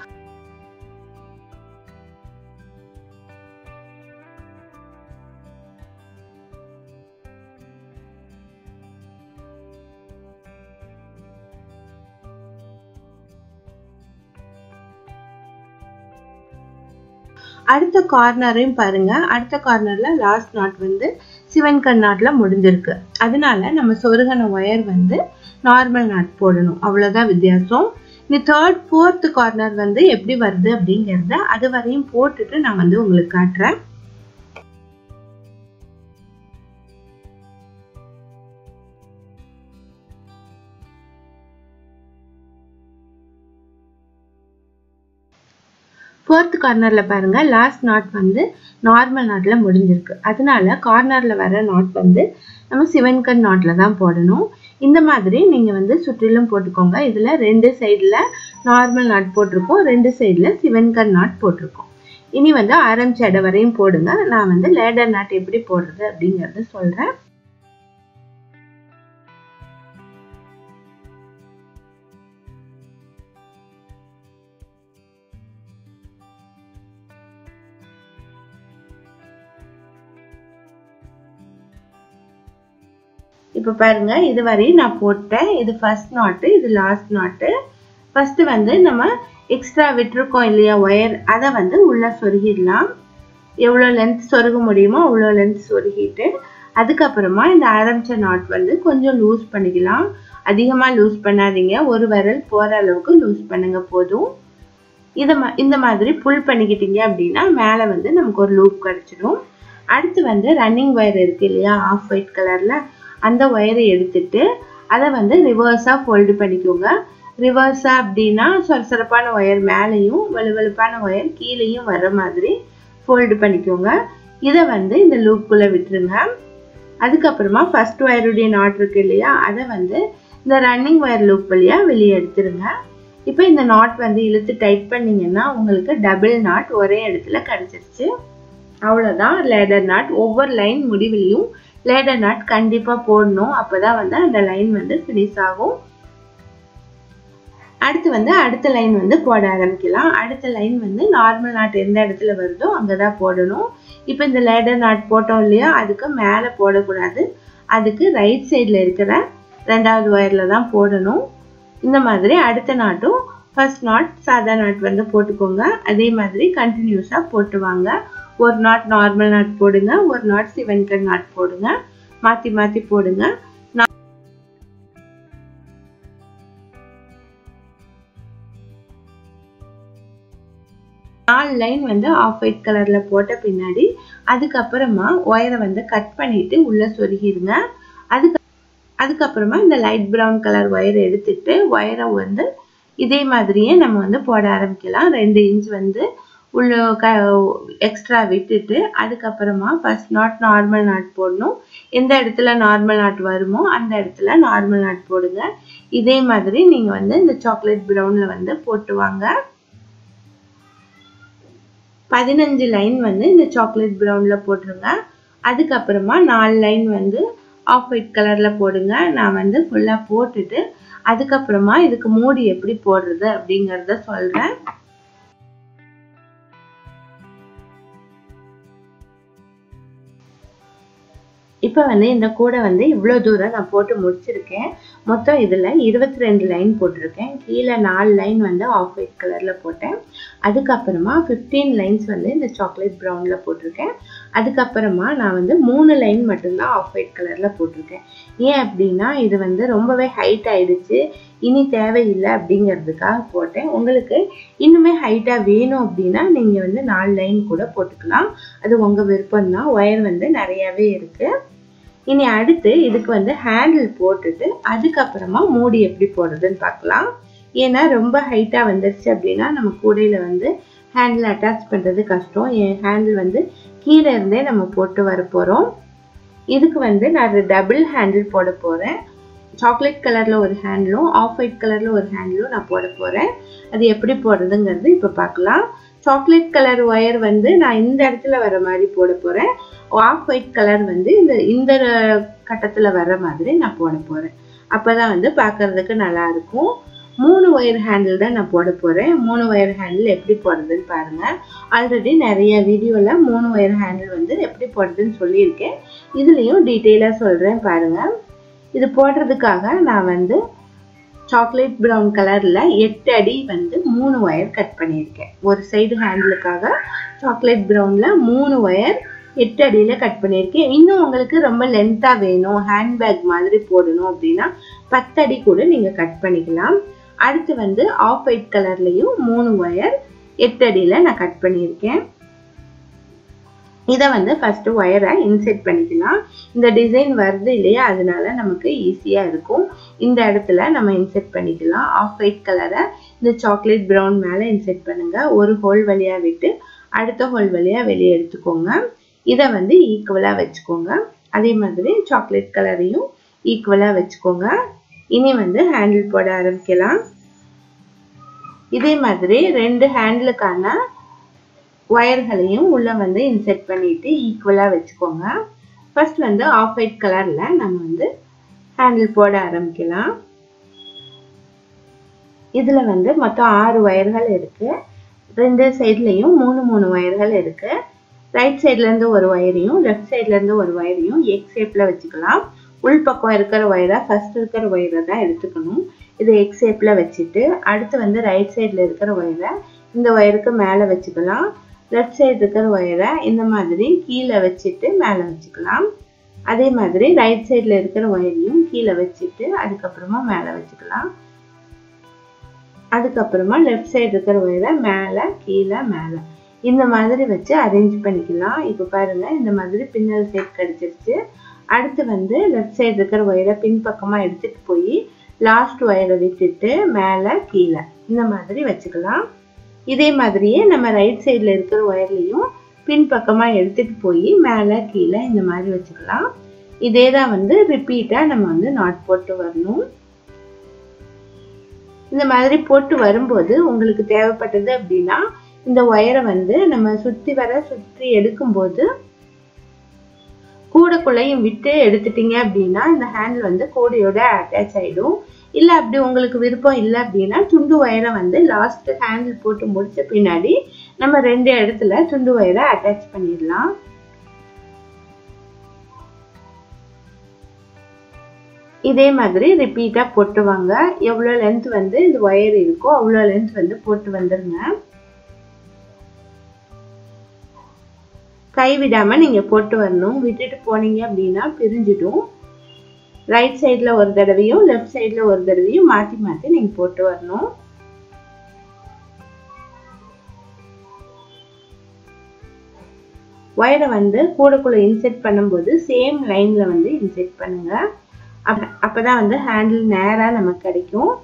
அடுத்த கார்னரையும் பாருங்க. அடுத்த கார்னர்ல லாஸ்ட் நாட் வந்து சிவன் கண் நாட்ல முடிஞ்சிருக்கு. அதனால நம்ம சொருகன ஒயர் வந்து நார்மல் நாட் போடணும். அவ்வளவுதான் வித்தியாசம். இந்த தேர்ட் ஃபோர்த் கார்னர் வந்து எப்படி வருது அப்படிங்கறத அது வரையும் போட்டுட்டு நான் வந்து உங்களுக்கு காட்டுறேன். ஃபோர்த் கார்னர்ல பாருங்க, லாஸ்ட் நாட் வந்து நார்மல் நாட்ல முடிஞ்சிருக்கு. அதனால கார்னர்ல வர நாட் வந்து நம்ம சிவன் கண் நாட்ல தான் போடணும். இந்த மாதிரி நீங்க வந்து சுற்றிலும் போட்டுக்கோங்க. இதுல 2 சைடுல நார்மல் நாட் போட்டிருக்கோம், 2 சைடுல சிவன் கண் நாட் போட்டிருக்கோம். இனி வந்து ஆரம்பிச்ச இடம் வரையும் போடுங்க. நான் வந்து லேடர் நாட் எப்படி போடுறது அப்படிங்கறத சொல்றேன். இப்போ பாருங்க, இது வரையும் நான் போட்டேன். இது ஃபர்ஸ்ட் நாட்டு, இது லாஸ்ட் நாட்டு. ஃபர்ஸ்ட் வந்து நம்ம எக்ஸ்ட்ரா விட்டுருக்கோம் இல்லையா ஒயர், அதை வந்து உள்ள சொருகிடலாம். எவ்வளோ லென்த் சொருக முடியுமோ அவ்வளோ லென்த் சொருகிட்டு அதுக்கப்புறமா இந்த ஆரம்பிச்ச நாட் வந்து கொஞ்சம் லூஸ் பண்ணிக்கலாம். அதிகமாக லூஸ் பண்ணாதீங்க, ஒரு விரல் போகிற அளவுக்கு லூஸ் பண்ணுங்க போதும். இந்த மாதிரி புல் பண்ணிக்கிட்டீங்க அப்படின்னா மேலே வந்து நமக்கு ஒரு லூப் கிடைச்சிடும். அடுத்து வந்து ரன்னிங் ஒயர் இருக்கு இல்லையா, ஆஃப் ஒயிட் கலரில், அந்த ஒயரை எடுத்துட்டு அதை வந்து ரிவர்ஸாக ஃபோல்டு பண்ணிக்கோங்க. ரிவர்ஸாக அப்படின்னா சொரசொரப்பான ஒயர் மேலேயும் வலுவலுப்பான ஒயர் கீழேயும் வர மாதிரி ஃபோல்டு பண்ணிக்கோங்க. இதை வந்து இந்த லூப்புக்குள்ளே விட்டுருங்க. அதுக்கப்புறமா ஃபர்ஸ்ட் ஒயருடைய நாட் இருக்கு இல்லையா, அதை வந்து இந்த ரன்னிங் ஒயர் லூப் வழியாக வெளியே எடுத்துருங்க. இப்போ இந்த நாட் வந்து இழுத்து டைட் பண்ணிங்கன்னா உங்களுக்கு டபுள் நாட் ஒரே இடத்துல கிடச்சிருச்சு. அவ்வளோதான் லேடர் நாட். ஒவ்வொரு லைன் முடிவிலையும் லேடர் நாட் கண்டிப்பாக போடணும். அப்போதான் வந்து அந்த லைன் வந்து ஃபினிஷ் ஆகும். அடுத்து வந்து அடுத்த லைன் வந்து போட ஆரம்பிக்கலாம். அடுத்த லைன் வந்து நார்மல் நாட் எந்த இடத்துல வருதோ அங்கே தான் போடணும். இப்போ இந்த லேடர் நாட் போட்டோம் இல்லையா, அதுக்கு மேலே போடக்கூடாது. அதுக்கு ரைட் சைடில் இருக்கிற 2வது ஒயரில் தான் போடணும். இந்த மாதிரி அடுத்த நாட்டும் ஃபர்ஸ்ட் நாட் சாதா நாட் வந்து போட்டுக்கோங்க. அதே மாதிரி கண்டினியூஸாக போட்டு வாங்க. ஒரு நாட் நார்மல் நாட் போடுங்க, ஒரு நாட் சிவன் கண் நாட் போடுங்க, மாற்றி மாற்றி போடுங்க. 4 லைன் வந்து ஆஃப் ஒயிட் கலர்ல போட்ட பின்னாடி அதுக்கப்புறமா ஒயரை வந்து கட் பண்ணிட்டு உள்ள சொருகிடுங்க. அதுக்கப்புறமா இந்த லைட் ப்ரௌன் கலர் ஒயரை எடுத்துட்டு ஒயரை வந்து இதே மாதிரியே நம்ம வந்து போட ஆரம்பிக்கலாம். 2 இன்ச் வந்து உள்ள எக்ஸ்ட்ரா விட்டுட்டு அதுக்கப்புறமா ஃபர்ஸ்ட் நாட் நார்மல் நாட் போடணும். எந்த இடத்துல நார்மல் நாட் வருமோ அந்த இடத்துல நார்மல் நாட் போடுங்க. இதே மாதிரி நீங்க வந்து இந்த சாக்லேட் ப்ரௌன்ல வந்து போட்டு வாங்க. 15 லைன் வந்து இந்த சாக்லேட் ப்ரௌன்ல போட்டுருங்க. அதுக்கப்புறமா 4 லைன் வந்து ஆஃப் ஒயிட் கலர்ல போடுங்க. நான் வந்து ஃபுல்லா போட்டுட்டு அதுக்கப்புறமா இதுக்கு மூடி எப்படி போடுறது அப்படிங்கறத சொல்றேன். இப்போ வந்து இந்த கூடை வந்து இவ்வளோ தூரம் நான் போட்டு முடிச்சிருக்கேன். மொத்தம் இதில் 22 லைன் போட்டிருக்கேன். கீழே 4 லைன் வந்து ஆஃப் ஒயிட் கலரில் போட்டேன். அதுக்கப்புறமா 15 லைன்ஸ் வந்து இந்த சாக்லேட் ப்ரௌனில் போட்டிருக்கேன். அதுக்கப்புறமா நான் வந்து 3 லைன் மட்டும்தான் ஆஃப் ஒயிட் கலரில் போட்டிருக்கேன். ஏன் அப்படின்னா இது வந்து ரொம்பவே ஹைட் ஆயிடுச்சு, இனி தேவையில்லை அப்படிங்கிறதுக்காக போட்டேன். உங்களுக்கு இன்னுமே ஹைட்டாக வேணும் அப்படின்னா நீங்கள் வந்து 4 லைன் கூட போட்டுக்கலாம். அது உங்கள் விருப்பம்தான். ஒயர் வந்து நிறையாவே இருக்குது. இனி அடுத்து இதுக்கு வந்து ஹேண்டில் போட்டுட்டு அதுக்கப்புறமா மூடி எப்படி போடுறதுன்னு பார்க்கலாம். ஏன்னா ரொம்ப ஹைட்டாக வந்துருச்சு அப்படின்னா நம்ம கூடையில் வந்து ஹேண்டில் அட்டாச் பண்ணுறது கஷ்டம். என் ஹேண்டில் வந்து கீழே இருந்தே நம்ம போட்டு வர போகிறோம். இதுக்கு வந்து நான் டபுள் ஹேண்டில் போட போகிறேன். சாக்லேட் கலரில் ஒரு ஹேண்டிலும் ஆஃப் ஒயிட் கலரில் ஒரு ஹேண்டிலும் நான் போட போகிறேன். அது எப்படி போடுறதுங்கிறது இப்போ பார்க்கலாம். சாக்லேட் கலர் ஒயர் வந்து நான் இந்த இடத்துல வர மாதிரி போட போகிறேன். ஆஃப் ஒயிட் கலர் வந்து இந்த கட்டத்தில் வர மாதிரி நான் போட போகிறேன். அப்போ தான் வந்து பார்க்குறதுக்கு நல்லாயிருக்கும். 3 ஒயர் ஹேண்டில் தான் நான் போட போகிறேன். 3 ஒயர் ஹேண்டில் எப்படி போடுறதுன்னு பாருங்கள். ஆல்ரெடி நிறைய வீடியோவில் 3 ஒயர் ஹேண்டில் வந்து எப்படி போடுறதுன்னு சொல்லியிருக்கேன். இதுலேயும் டீட்டெயிலாக சொல்கிறேன் பாருங்கள். இது போடுறதுக்காக நான் வந்து சாக்லேட் ப்ரௌன் கலரில் 8 அடி வந்து 3 ஒயர் கட் பண்ணியிருக்கேன். ஒரு சைடு ஹேண்டிலுக்காக சாக்லேட் ப்ரௌனில் 3 ஒயர் 8 அடியில் கட் பண்ணியிருக்கேன். இன்னும் உங்களுக்கு ரொம்ப லென்த்தாக வேணும், ஹேண்ட்பேக் மாதிரி போடணும் அப்படின்னா 10 அடி கூட நீங்கள் கட் பண்ணிக்கலாம். அடுத்து வந்து ஆஃப் ஒயிட் கலர்லையும் 3 ஒயர் 8 அடியில் நான் கட் பண்ணியிருக்கேன். இதை வந்து ஃபர்ஸ்ட் ஒயரை இன்செர்ட் பண்ணிக்கலாம். இந்த டிசைன் வருது இல்லையா, அதனால நமக்கு ஈஸியாக இருக்கும். இந்த இடத்துல நம்ம இன்செர்ட் பண்ணிக்கலாம். ஆஃப் ஒயிட் கலரை இந்த சாக்லேட் ப்ரௌன் மேலே இன்செர்ட் பண்ணுங்க. ஒரு ஹோல் வழியாக விட்டு அடுத்த ஹோல் வழியாக வெளியே எடுத்துக்கோங்க. இதை வந்து ஈக்குவலாக வச்சுக்கோங்க. அதே மாதிரி சாக்லேட் கலரையும் ஈக்குவலாக வச்சுக்கோங்க. இனி வந்து ஹேண்டில் போட ஆரம்பிக்கலாம். இதே மாதிரி 2 ஹேண்டிலுக்கான ஒயர்களையும் உள்ள வந்து இன்செர்ட் பண்ணிட்டு ஈக்குவலாக வச்சுக்கோங்க. ஃபர்ஸ்ட் வந்து ஆஃப் ஒயிட் கலரில் நம்ம வந்து ஹேண்டில் போட ஆரம்பிக்கலாம். இதில் வந்து மொத்தம் 6 ஒயர்கள் இருக்குது. 2 சைட்லேயும் 3 ஒயர்கள் இருக்குது. ரைட் சைட்லேருந்து ஒரு ஒயரையும் லெஃப்ட் சைட்லேருந்து ஒரு ஒயரையும் எக்ஸ் ஷேப்பில் வச்சுக்கலாம். உள்பக்கம் இருக்கிற ஒயரை ஃபர்ஸ்ட் இருக்கிற ஒயரை தான் எடுத்துக்கணும். இதை எக்ஸ் ஷேப்பில் வச்சுட்டு அடுத்து வந்து ரைட் சைடில் இருக்கிற ஒயரை இந்த ஒயருக்கு மேலே வச்சுக்கலாம். லெஃப்ட் சைடு இருக்கிற ஒயரை இந்த மாதிரி கீழே வச்சுட்டு மேலே வச்சுக்கலாம். அதே மாதிரி ரைட் சைடில் இருக்கிற ஒயரையும் கீழே வச்சுட்டு அதுக்கப்புறமா மேலே வச்சுக்கலாம். அதுக்கப்புறமா லெஃப்ட் சைடு இருக்கிற ஒயரை மேலே கீழே மேலே இந்த மாதிரி வச்சு அரேஞ்ச் பண்ணிக்கலாம். இப்போ பாருங்கள், இந்த மாதிரி பின்னல் ஷேப் கிடைச்சிருச்சு. அடுத்து வந்து லெஃப்ட் சைடு இருக்கிற ஒயரை பின்பக்கமாக எடுத்துகிட்டு போய் லாஸ்ட் ஒயரை விட்டுட்டு மேலே கீழே இந்த மாதிரி வச்சுக்கலாம். இதே மாதிரியே நம்ம ரைட் சைடில் இருக்கிற ஒயர்லையும் பின்பக்கமாக எடுத்துகிட்டு போய் மேலே கீழே இந்த மாதிரி வச்சுக்கலாம். இதே தான் வந்து ரிப்பீட்டாக நம்ம வந்து நாட் போட்டு வரணும். இந்த மாதிரி போட்டு வரும்போது உங்களுக்கு தேவைப்பட்டது அப்படின்னா இந்த ஒயரை வந்து நம்ம சுற்றி எடுக்கும்போது கூடைக்குள்ளையும் விட்டு எடுத்துட்டீங்க அப்படின்னா இந்த ஹேண்டில் வந்து கூடையோட அட்டாச் ஆகிடும். இல்லை அப்படி உங்களுக்கு விருப்பம் இல்லை அப்படின்னா துண்டு ஒயரை வந்து லாஸ்ட் ஹேண்டில் போட்டு முடிச்ச பின்னாடி நம்ம 2 இடத்துல துண்டு ஒயரை அட்டாச் பண்ணிடலாம். இதே மாதிரி ரிப்பீட்டாக போட்டு வாங்க. எவ்வளோ லென்த் வந்து இந்த ஒயர் இருக்கோ அவ்வளோ லென்த் வந்து போட்டு வந்துருங்க. கைவிடாமல் நீங்கள் போட்டு வரணும். விட்டுட்டு போனீங்க அப்படின்னா பிரிஞ்சிடும். ரைட் சைடில் ஒரு தடவையும் லெஃப்ட் சைடில் ஒரு தடவையும் மாற்றி மாற்றி நீங்கள் போட்டு வரணும். ஒயரை வந்து கூடைக்குள்ளே இன்செர்ட் பண்ணும்போது சேம் லைனில் வந்து இன்செர்ட் பண்ணுங்க. அப்போ தான் வந்து ஹேண்டில் நேராக நமக்கு கிடைக்கும்.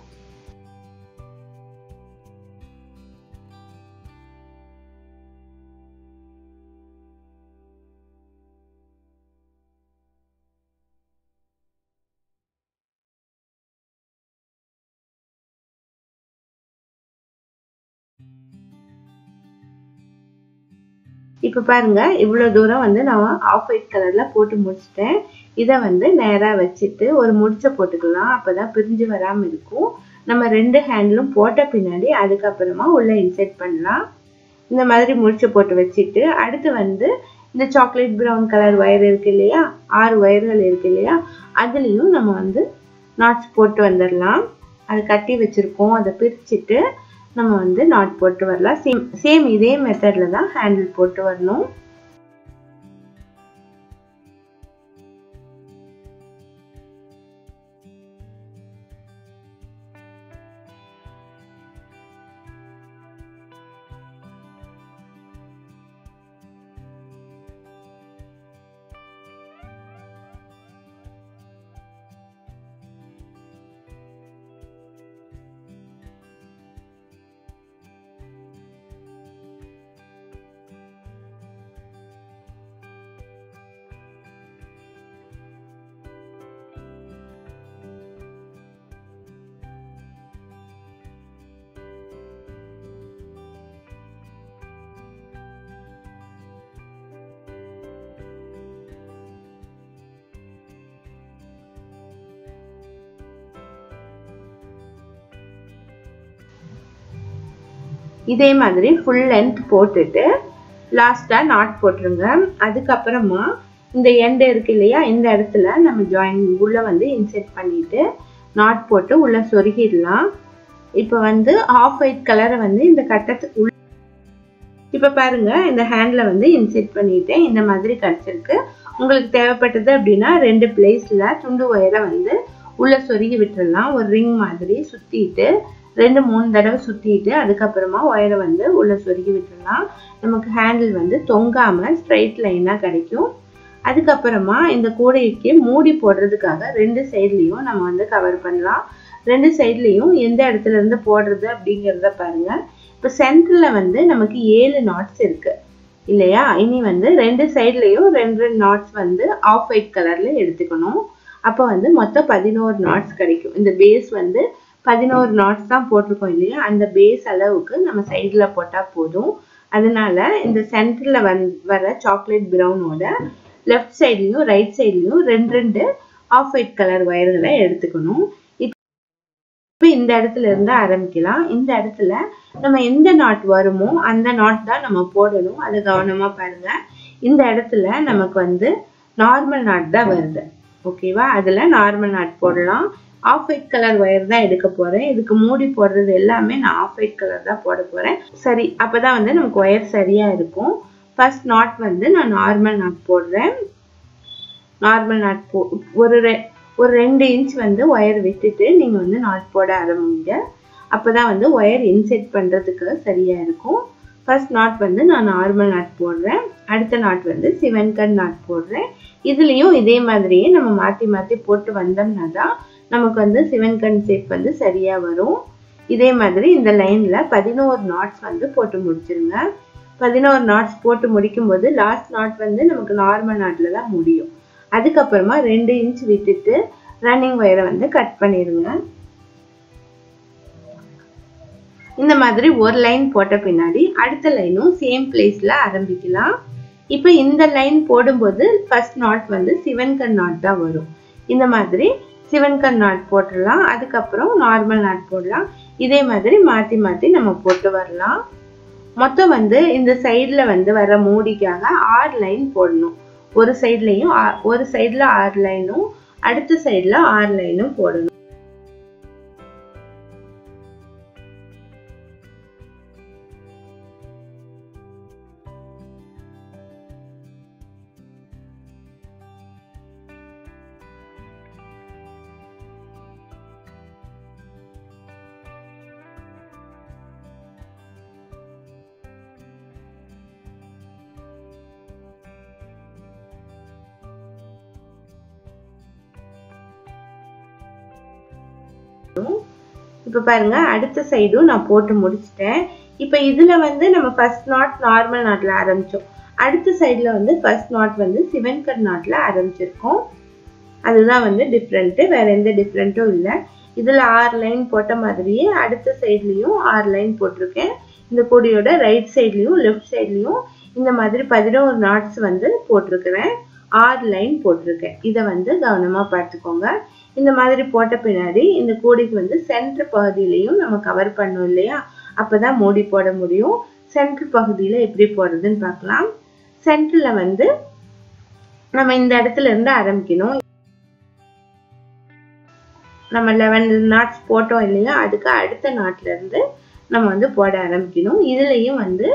இப்போ பாருங்க, இவ்வளோ தூரம் வந்து நான் ஆஃப் ஒயிட் கலரில் போட்டு முடிச்சிட்டேன். இதை வந்து நேராக வச்சுட்டு ஒரு முடிச்சை போட்டுக்கலாம். அப்போ தான் பிரிஞ்சு வராமல் இருக்கும். நம்ம 2 ஹேண்டிலும் போட்ட பின்னாடி அதுக்கப்புறமா உள்ளே இன்செர்ட் பண்ணலாம். இந்த மாதிரி முடிச்சை போட்டு வச்சுட்டு அடுத்து வந்து இந்த சாக்லேட் ப்ரௌன் கலர் ஒயர் இருக்கு இல்லையா, 6 ஒயர்கள் இருக்கு இல்லையா, அதுலேயும் நம்ம வந்து நாட்ஸ் போட்டு வந்துடலாம். அது கட்டி வச்சுருக்கோம். அதை பிரிச்சுட்டு நம்ம வந்து நாட் போட்டு வரலாம். சேம் இதே மெத்தட்ல தான் ஹேண்டில் போட்டு வரணும். இதே மாதிரி ஃபுல் லென்த் போட்டுட்டு லாஸ்டா நாட் போட்டுருங்க. அதுக்கப்புறமா இந்த எண்ட் இருக்கு இல்லையா, இந்த இடத்துல நம்ம ஜாயின் உள்ள வந்து இன்செர்ட் பண்ணிட்டு நாட் போட்டு உள்ள சொருகிடலாம். இப்போ வந்து ஆஃப் ஒயிட் கலரை வந்து இந்த கட்டத்துக்கு இப்போ பாருங்க, இந்த ஹேண்ட்ல வந்து இன்செர்ட் பண்ணிட்டேன். இந்த மாதிரி கிடைச்சிருக்கு. உங்களுக்கு தேவைப்பட்டது அப்படின்னா 2 பிளேஸ்ல துண்டு ஒயரை வந்து உள்ள சொருகி விட்டுடலாம். ஒரு ரிங் மாதிரி சுத்திட்டு 2-3 தடவை சுத்திட்டு அதுக்கப்புறமா ஒயரை வந்து உள்ள சொருகி விட்டுடலாம். நமக்கு ஹேண்டில் வந்து தொங்காம ஸ்ட்ரைட் லைனா கிடைக்கும். அதுக்கப்புறமா இந்த கூடைக்கு மூடி போடுறதுக்காக 2 சைட்லயும் நம்ம வந்து கவர் பண்ணலாம். 2 சைட்லயும் எந்த இடத்துல இருந்து போடுறது அப்படிங்கிறத பாருங்க. இப்போ சென்டர்ல வந்து நமக்கு 7 நாட்ஸ் இருக்கு இல்லையா. இனி வந்து 2 சைட்லயும் 2 நாட்ஸ் வந்து ஆஃப் ஒயிட் கலர்ல எடுத்துக்கணும். அப்போ வந்து மொத்தம் 11 நாட்ஸ் கிடைக்கும். இந்த பேஸ் வந்து 11 நாட்ஸ் தான் போட்டிருக்கோம் இல்லையா, அந்த பேஸ் அளவுக்கு நம்ம சைட்ல போட்டா போதும். அதனால இந்த சென்டர்ல வர சாக்லேட் பிரவுனோட லெஃப்ட் சைட்லயும் ரைட் சைட்லயும் 2 ஆஃப் ஒயிட் கலர் ஒயர்களை எடுத்துக்கணும். இப்போ இந்த இடத்துல இருந்து ஆரம்பிக்கலாம். இந்த இடத்துல நம்ம எந்த நாட் வருமோ அந்த நாட் தான் நம்ம போடணும். அது கவனமா பாருங்க. இந்த இடத்துல நமக்கு வந்து நார்மல் நாட் தான் வருது. ஓகேவா, அதுல நார்மல் நாட் போடலாம். ஆஃப் ஒயிட் கலர் ஒயர் தான் எடுக்க போறேன். இதுக்கு மூடி போடுறது எல்லாமே நான் ஆஃப் ஒயிட் கலர் தான் போட போறேன். சரி, அப்பதான் வந்து நமக்கு ஒயர் சரியா இருக்கும். ஃபர்ஸ்ட் நாட் வந்து நான் நார்மல் நாட் போடுறேன். நார்மல் நாட் ஒரு 2 இன்ச் வந்து ஒயர் விட்டுட்டு நீங்க வந்து நாட் போட ஆரம்பிங்க. அப்பதான் வந்து ஒயர் இன்செர்ட் பண்றதுக்கு சரியா இருக்கும். ஃபர்ஸ்ட் நாட் வந்து நான் நார்மல் நாட் போடுறேன். அடுத்த நாட் வந்து சிவன்கண் நாட் போடுறேன். இதுலயும் இதே மாதிரியே நம்ம மாத்தி மாத்தி போட்டு வந்தோம்னா தான் நமக்கு வந்து சிவன்கண் ஷேப் வந்து சரியா வரும். இதே மாதிரி இந்த லைன்ல 11 நாட்ஸ் வந்து போட்டு முடிச்சிருங்க. 11 நாட்ஸ் போட்டு முடிக்கும் போது லாஸ்ட் நாட் வந்து நமக்கு நார்மல் நாட்ல தான் முடியும். அதுக்கப்புறமா 2 இன்ச் விட்டுட்டு ரன்னிங் ஒயரை வந்து கட் பண்ணிருங்க. இந்த மாதிரி ஒரு லைன் போட்ட பின்னாடி அடுத்த லைனும் சேம் பிளேஸ்ல ஆரம்பிக்கலாம். இப்போ இந்த லைன் போடும்போது ஃபர்ஸ்ட் நாட் வந்து சிவன்கண் நாட் தான் வரும். இந்த மாதிரி சிவன்கண் நாட் போட்டுடலாம். அதுக்கப்புறம் நார்மல் நாட் போடலாம். இதே மாதிரி மாத்தி மாத்தி நம்ம போட்டு வரலாம். மொத்தம் வந்து இந்த சைட்ல வந்து வர மூடிக்காக 6 லைன் போடணும். ஒரு சைட்ல 6 லைனும் அடுத்த சைட்ல 6 லைனும் போடணும். இப்ப பாருங்க, அடுத்த சைடும் நான் போட்டு முடிச்சிட்டேன். இப்ப இதுல வந்து நம்ம ஃபர்ஸ்ட் நாட் நார்மல் நாட்ல ஆரம்பிச்சோம். அடுத்த சைடுல வந்து ஃபர்ஸ்ட் நாட் வந்து சிவன்கண் நாட்ல ஆரம்பிச்சிருக்கோம். அதுதான் வந்து டிஃப்ரெண்ட். வேற எந்த டிஃப்ரெண்ட்டும் இல்ல. இதுல 6 லைன் போட்ட மாதிரியே அடுத்த சைட்லயும் 6 லைன் போட்டிருக்கேன். இந்த கொடியோட ரைட் சைட்லயும் லெஃப்ட் சைட்லயும் இந்த மாதிரி 11 நாட்ஸ் வந்து போட்டிருக்கிறேன். 6 லைன் போட்டிருக்கேன். இதை வந்து கவனமா பார்த்துக்கோங்க. இந்த மாதிரி போட்ட பின்னாடி இந்த கூடைக்கு வந்து சென்டர் பகுதியிலையும் நம்ம கவர் பண்ணோம் இல்லையா, அப்பதான் மூடி போட முடியும். சென்டர் பகுதியில எப்படி போடுறதுன்னு பார்க்கலாம். சென்டர்ல வந்து நம்ம இந்த இடத்துல இருந்து ஆரம்பிக்கணும். நம்ம 11 நாட்ஸ் போட்டோம் இல்லையா, அதுக்கு அடுத்த நாட்ல இருந்து நம்ம வந்து போட ஆரம்பிக்கணும். இதுலயும் வந்து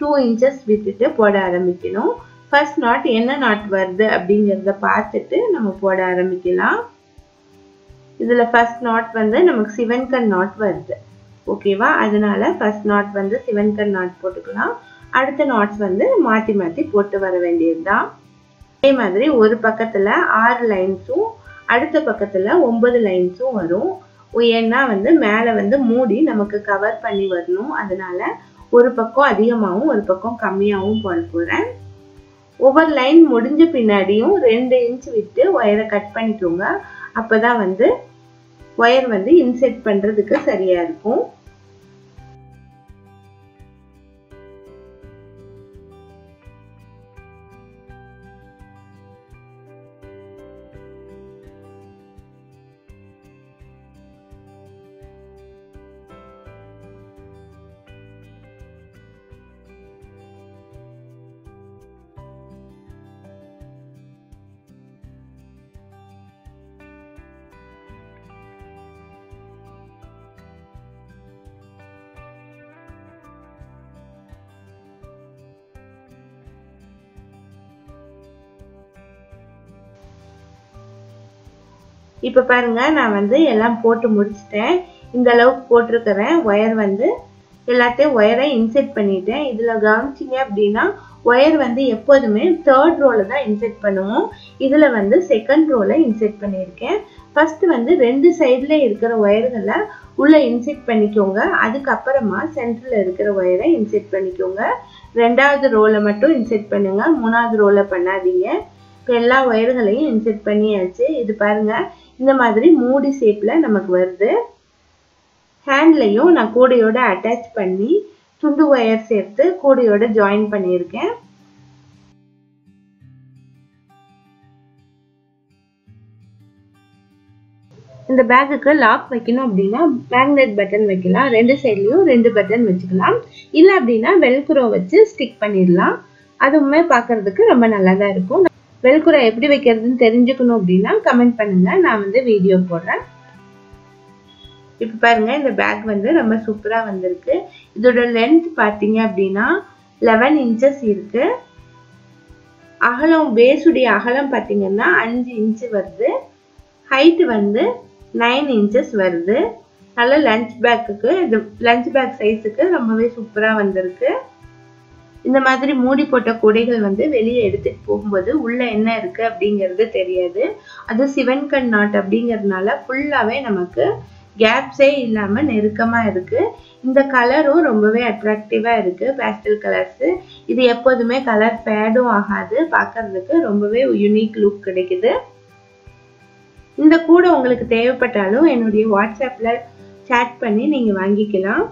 2 inches விட்டுட்டு போட ஆரம்பிக்கணும். ஃபர்ஸ்ட் நாட் என்ன நாட் வருது அப்படிங்கறத பார்த்துட்டு நம்ம போட ஆரம்பிக்கலாம். இதுல ஃபர்ஸ்ட் நாட் வந்து நமக்கு சிவன்கண் நாட் வருது. ஓகேவா? அதனால ஃபர்ஸ்ட் நாட் வந்து சிவன்கண் நாட் போட்டுக்கலாம். அடுத்த நாட்ஸ் வந்து மாத்தி மாத்தி போட்டு வர வேண்டியதுதான். அதே மாதிரி ஒரு பக்கத்துல 6 லைன்ஸும் அடுத்த பக்கத்துல 9 லைன்ஸும் வரும். ஏன்னா வந்து மேல வந்து மூடி நமக்கு கவர் பண்ணி வரணும். அதனால ஒரு பக்கம் அதிகமாகவும் ஒரு பக்கம் கம்மியாகவும் போட போறேன். ஒவ்வொரு லைன் முடிஞ்ச பின்னாடியும் 2 இன்ச் விட்டு ஒயரை கட் பண்ணிக்கோங்க. அப்பதான் வந்து ஒயர் வந்து இன்செர்ட் பண்றதுக்கு சரியா இருக்கும். இப்ப பாருங்க, நான் வந்து எல்லாம் போட்டு முடிச்சிட்டேன். இந்த அளவுக்கு போட்டிருக்கிறேன். ஒயர் வந்து எல்லாத்தையும் ஒயரை இன்செர்ட் பண்ணிட்டேன். இதுல கவனிச்சிங்க அப்படின்னா ஒயர் வந்து எப்போதுமே 3rd ரோல தான் இன்செர்ட் பண்ணுவோம். இதுல வந்து 2nd ரோல இன்செர்ட் பண்ணியிருக்கேன். ஃபர்ஸ்ட் வந்து 2 சைடுல இருக்கிற ஒயர்களை உள்ள இன்செர்ட் பண்ணிக்கோங்க. அதுக்கப்புறமா சென்டர்ல இருக்கிற ஒயரை இன்செர்ட் பண்ணிக்கோங்க. 2வது ரோல மட்டும் இன்செர்ட் பண்ணுங்க. 3வது ரோல பண்ணாதீங்க. இப்போ எல்லா ஒயர்களையும் இன்செர்ட் பண்ணியாச்சு. இது பாருங்க, இந்த மாதிரி மூடி ஷேப்ல நமக்கு வருது. ஹேண்ட்லையும் நான் கூடையோட அட்டாச் பண்ணி துண்டு ஒயர் சேர்த்து கூடையோட ஜாயின் பண்ணியிருக்கேன். இந்த பேக்குக்கு லாக் வைக்கணும் அப்படின்னா மேக்னெட் பட்டன் வைக்கலாம். 2 சைட்லயும் 2 பட்டன் வச்சுக்கலாம். இல்ல அப்படின்னா வெல்க்ரோ வச்சு ஸ்டிக் பண்ணிடலாம். அதுவுமே பார்க்கிறதுக்கு ரொம்ப நல்லா தான் இருக்கும். வெல்க்ரோ எப்படி வைக்கிறதுன்னு தெரிஞ்சுக்கணும் அப்படின்னா கமெண்ட் பண்ணுங்க, நான் வந்து வீடியோ போடுறேன். இப்ப பாருங்க, இந்த பேக் வந்து ரொம்ப சூப்பரா வந்திருக்கு. இதோட லென்த் பாத்தீங்க அப்படின்னா 11 inches இருக்கு. அகலம், பேஸுடைய அகலம் பாத்தீங்கன்னா 5 inch வருது. ஹைட் வந்து 9 inches வருது. நல்ல லஞ்ச் பேக்குக்கு, இது லஞ்ச் பேக் சைஸுக்கு ரொம்பவே சூப்பரா வந்திருக்கு. இந்த மாதிரி மூடி போட்ட கூடைகள் வந்து வெளியே எடுத்துட்டு போகும்போது உள்ள என்ன இருக்கு அப்படிங்கிறது தெரியாது. அது சிவன்கண் நாட் அப்படிங்கிறதுனால ஃபுல்லாவே நமக்கு கேப்ஸே இல்லாம நெருக்கமா இருக்கு. இந்த கலரும் ரொம்பவே அட்ராக்டிவா இருக்கு, பேஸ்டல் கலர்ஸ். இது எப்போதுமே கலர் ஃபேடும் ஆகாது, பார்க்கிறதுக்கு ரொம்பவே யூனிக் லுக் கிடைக்குது. இந்த கூடை உங்களுக்கு தேவைப்பட்டாலும் என்னுடைய வாட்ஸ்அப்ல சாட் பண்ணி நீங்க வாங்கிக்கலாம்.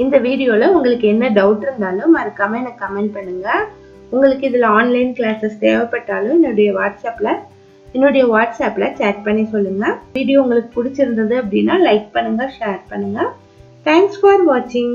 இந்த வீடியோல உங்களுக்கு என்ன டவுட் இருந்தாலும் மறக்காம எனக்கு கமெண்ட் பண்ணுங்க. உங்களுக்கு இதுல ஆன்லைன் கிளாஸஸ் தேவைப்பட்டாலும் என்னுடைய வாட்ஸ்அப்ல சாட் பண்ணி சொல்லுங்க. வீடியோ உங்களுக்கு பிடிச்சிருந்தது அப்படின்னா லைக் பண்ணுங்க, ஷேர் பண்ணுங்க. தேங்க்ஸ் ஃபார் வாட்சிங்.